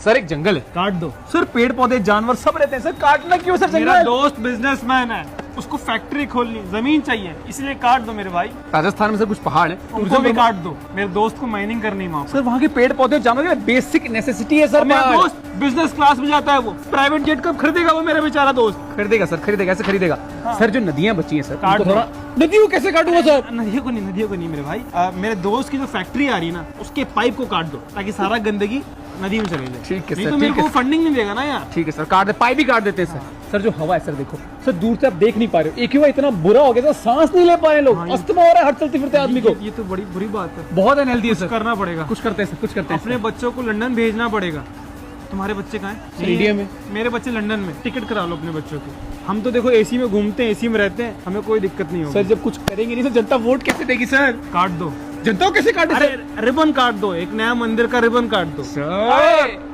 Sir एक जंगल है, काट दो। सर पेड़ पौधे जानवर सब रहते हैं सर, काटना क्यों सर? मेरा जंगल दोस्त बिजनेसमैन है, उसको फैक्ट्री खोलनी, जमीन चाहिए, इसलिए काट दो मेरे भाई। राजस्थान में सर कुछ पहाड़ है, उनको भी काट दो। मेरे दोस्त को माइनिंग करनी है सर वहाँ के पेड़ पौधे जानवर बेसिक नेसेसिटी है सर। मेरा पहाड़। दोस्त बिजनेस क्लास में जाता है, वो प्राइवेट जेट कब खरीदेगा वो मेरा बेचारा दोस्त? खरीदेगा सर, खरीदेगा, ऐसे खरीदेगा। सर जो नदियाँ बची हैं सर, काट उनको दो। थोड़ा नदियों को कैसे काटूंगा सर? नदियों को नहीं मेरे भाई। मेरे दोस्त की जो फैक्ट्री आ रही है ना, उसके पाइप को काट दो ताकि सारा गंदगी नदी में चले जाए। ठीक है नहीं सर, तो मेरे ठीक है को फंडिंग नहीं देगा ना यार। ठीक है सर, काट दे, पाइप भी काट देते हैं सर। सर जो हवा है सर, देखो सर दूर से आप देख नहीं पा रहे हो, एक हुआ इतना बुरा हो गया सर, सांस नहीं ले पा रहे लोग, अस्थमा हो रहा है हर चलते फिरते आदमी को। ये तो बड़ी बुरी बात है, बहुत अनहेल्दी है सर। करना पड़ेगा। कुछ करते हैं सर, कुछ करते हैं अपने बच्चों को लंदन भेजना पड़ेगा। तुम्हारे बच्चे कहाँ हैं? सर इंडिया में। मेरे बच्चे लंदन में। टिकट करा लो अपने बच्चों की। हम तो देखो एसी में घूमते हैं, एसी में रहते हैं, हमें कोई दिक्कत नहीं होगी। सर जब कुछ करेंगे नहीं सर, जनता वोट कैसे देगी सर? काट दो। जनता को कैसे काटे अरे सर? रिबन काट दो, एक नया मंदिर का रिबन काट दो। सर